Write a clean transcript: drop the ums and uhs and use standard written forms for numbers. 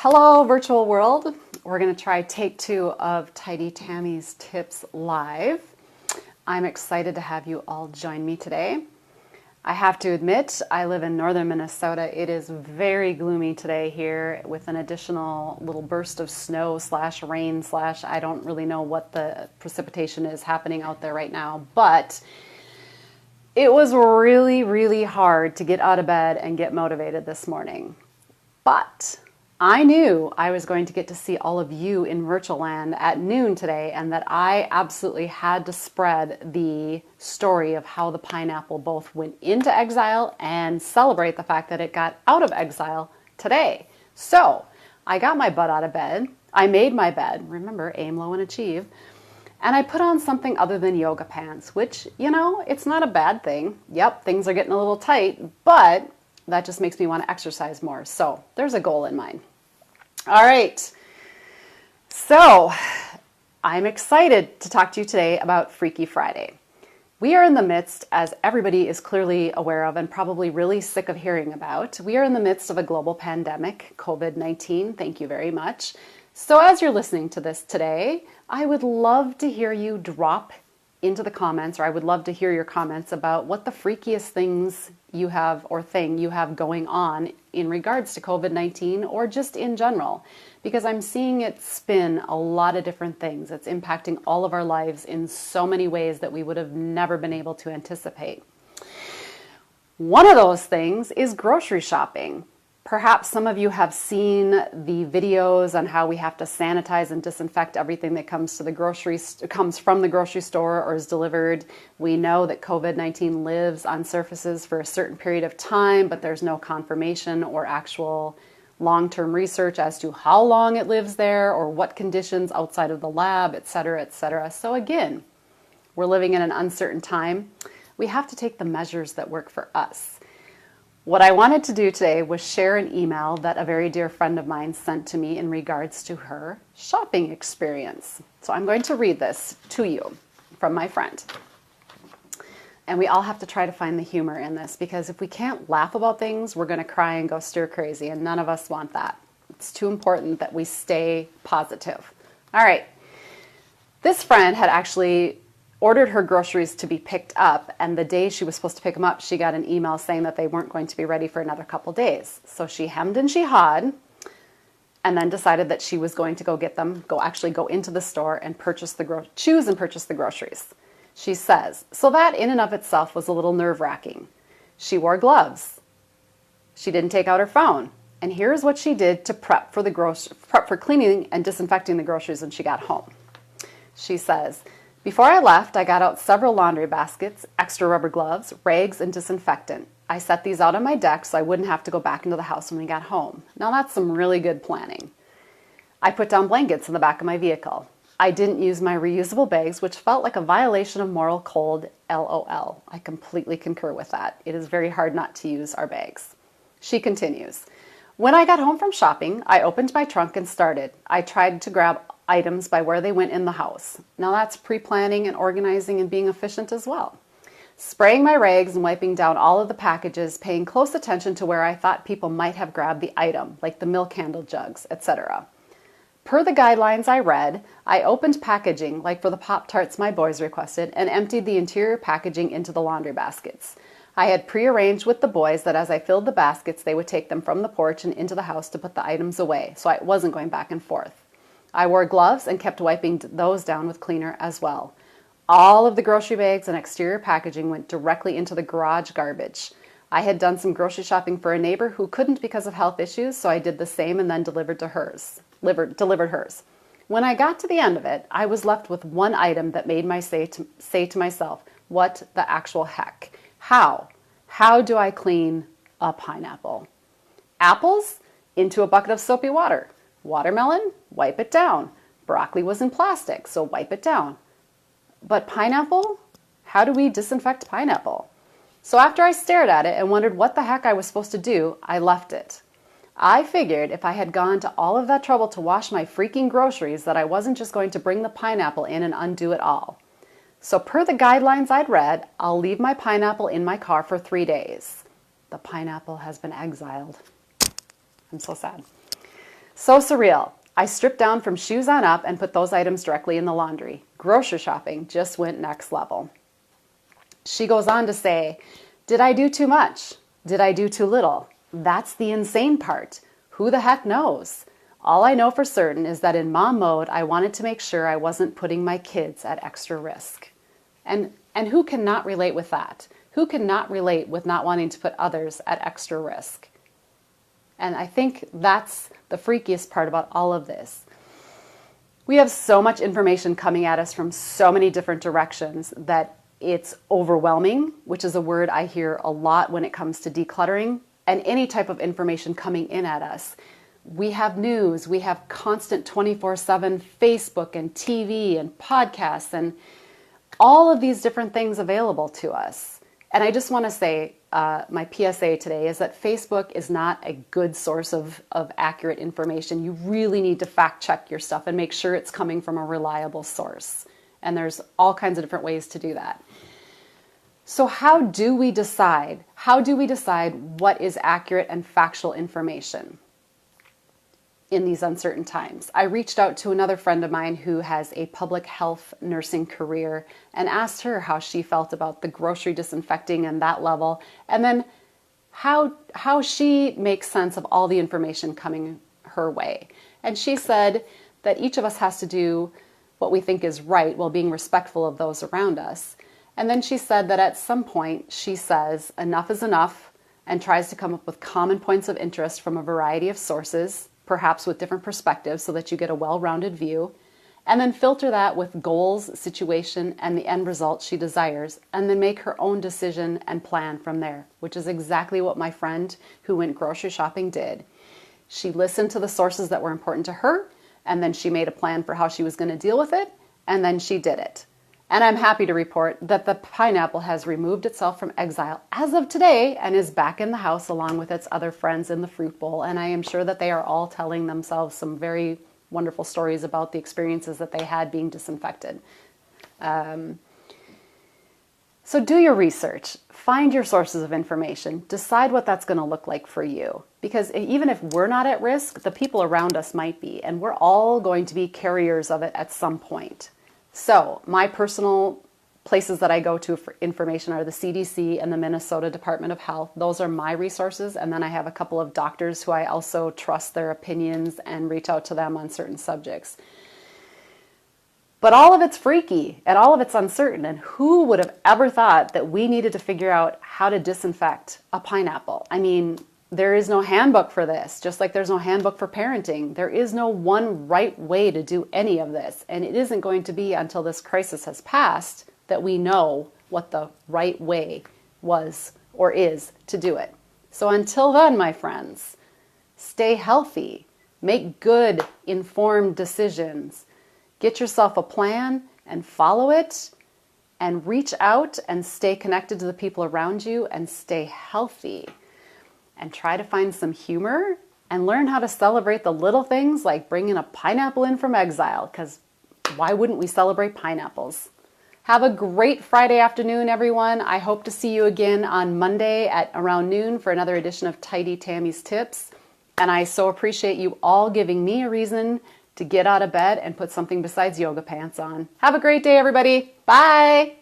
Hello, virtual world. We're going to try take 2 of Tidy Tammy's Tips Live. I'm excited to have you all join me today. I have to admit, I live in northern Minnesota. It is very gloomy today here with an additional little burst of snow slash rain slash I don't really know what the precipitation is happening out there right now, but it was really, really hard to get out of bed and get motivated this morning. But I knew I was going to get to see all of you in virtual land at noon today, and that I absolutely had to spread the story of how the pineapple both went into exile and celebrate the fact that it got out of exile today. So I got my butt out of bed. I made my bed. Remember, aim low and achieve. And I put on something other than yoga pants, which, you know, it's not a bad thing. Yep, things are getting a little tight, but that just makes me want to exercise more. So there's a goal in mind. All right, so I'm excited to talk to you today about Freaky Friday. We are in the midst, as everybody is clearly aware of and probably really sick of hearing about, we are in the midst of a global pandemic, COVID-19, thank you very much. So as you're listening to this today, I would love to hear you drop into the comments, or I would love to hear your comments about what the freakiest things you have or thing you have going on in regards to COVID-19 or just in general, because I'm seeing it spin a lot of different things. It's impacting all of our lives in so many ways that we would have never been able to anticipate. One of those things is grocery shopping. Perhaps some of you have seen the videos on how we have to sanitize and disinfect everything that comes from the grocery store or is delivered. We know that COVID-19 lives on surfaces for a certain period of time, but there's no confirmation or actual long-term research as to how long it lives there or what conditions outside of the lab, et cetera, et cetera. So again, we're living in an uncertain time. We have to take the measures that work for us. What I wanted to do today was share an email that a very dear friend of mine sent to me in regards to her shopping experience. So I'm going to read this to you from my friend. And we all have to try to find the humor in this, because if we can't laugh about things, we're going to cry and go stir crazy, and none of us want that. It's too important that we stay positive. All right. This friend had actually ordered her groceries to be picked up, and the day she was supposed to pick them up, she got an email saying that they weren't going to be ready for another couple days. So she hemmed and she hawed, and then decided that she was going to go get them, go into the store and choose and purchase the groceries. She says, so that in and of itself was a little nerve-wracking. She wore gloves. She didn't take out her phone. And here's what she did to prep for cleaning and disinfecting the groceries when she got home. She says, before I left, I got out several laundry baskets, extra rubber gloves, rags, and disinfectant. I set these out on my deck so I wouldn't have to go back into the house when we got home. Now that's some really good planning. I put down blankets in the back of my vehicle. I didn't use my reusable bags, which felt like a violation of moral code, LOL. I completely concur with that. It is very hard not to use our bags. She continues, when I got home from shopping, I opened my trunk and started. I tried to grab items by where they went in the house. Now that's pre-planning and organizing and being efficient as well. Spraying my rags and wiping down all of the packages, paying close attention to where I thought people might have grabbed the item, like the milk handle jugs, etc. Per the guidelines I read, I opened packaging, like for the Pop-Tarts my boys requested, and emptied the interior packaging into the laundry baskets. I had prearranged with the boys that as I filled the baskets, they would take them from the porch and into the house to put the items away, so I wasn't going back and forth. I wore gloves and kept wiping those down with cleaner as well. All of the grocery bags and exterior packaging went directly into the garage garbage. I had done some grocery shopping for a neighbor who couldn't because of health issues, so I did the same and then delivered hers. When I got to the end of it, I was left with one item that made me say to myself, what the actual heck? How? How do I clean a pineapple? Apples? Into a bucket of soapy water. Watermelon? Wipe it down. Broccoli was in plastic, so wipe it down. But pineapple? How do we disinfect pineapple? So after I stared at it and wondered what the heck I was supposed to do, I left it. I figured if I had gone to all of that trouble to wash my freaking groceries that I wasn't just going to bring the pineapple in and undo it all. So per the guidelines I'd read, I'll leave my pineapple in my car for 3 days. The pineapple has been exiled. I'm so sad. So surreal. I stripped down from shoes on up and put those items directly in the laundry. Grocery shopping just went next level. She goes on to say, did I do too much? Did I do too little? That's the insane part. Who the heck knows? All I know for certain is that in mom mode, I wanted to make sure I wasn't putting my kids at extra risk. And who cannot relate with that? Who cannot relate with not wanting to put others at extra risk? And I think that's the freakiest part about all of this. We have so much information coming at us from so many different directions that it's overwhelming, which is a word I hear a lot when it comes to decluttering and any type of information coming in at us. We have news, we have constant 24/7 Facebook and TV and podcasts and all of these different things available to us. And I just want to say, my PSA today is that Facebook is not a good source of accurate information. You really need to fact check your stuff and make sure it's coming from a reliable source. And there's all kinds of different ways to do that. So how do we decide? How do we decide what is accurate and factual information in these uncertain times? I reached out to another friend of mine who has a public health nursing career and asked her how she felt about the grocery disinfecting and that level, and then how she makes sense of all the information coming her way. And she said that each of us has to do what we think is right while being respectful of those around us. And then she said that at some point she says enough is enough and tries to come up with common points of interest from a variety of sources, perhaps with different perspectives so that you get a well-rounded view, and then filter that with goals, situation, and the end result she desires, and then make her own decision and plan from there, which is exactly what my friend who went grocery shopping did. She listened to the sources that were important to her, and then she made a plan for how she was going to deal with it, and then she did it. And I'm happy to report that the pineapple has removed itself from exile as of today and is back in the house along with its other friends in the fruit bowl. And I am sure that they are all telling themselves some very wonderful stories about the experiences that they had being disinfected. So do your research, find your sources of information, decide what that's going to look like for you. Because even if we're not at risk, the people around us might be, and we're all going to be carriers of it at some point. So my personal places that I go to for information are the CDC and the Minnesota Department of Health. Those are my resources. And then I have a couple of doctors who I also trust their opinions and reach out to them on certain subjects. But all of it's freaky and all of it's uncertain. And who would have ever thought that we needed to figure out how to disinfect a pineapple? I mean, there is no handbook for this, just like there's no handbook for parenting. There is no one right way to do any of this. And it isn't going to be until this crisis has passed that we know what the right way was or is to do it. So until then, my friends, stay healthy, make good, informed decisions. Get yourself a plan and follow it and reach out and stay connected to the people around you and stay healthy. And try to find some humor and learn how to celebrate the little things like bringing a pineapple in from exile, because why wouldn't we celebrate pineapples? Have a great Friday afternoon, everyone. I hope to see you again on Monday at around noon for another edition of Tidy Tammy's Tips. And I so appreciate you all giving me a reason to get out of bed and put something besides yoga pants on. Have a great day, everybody. Bye.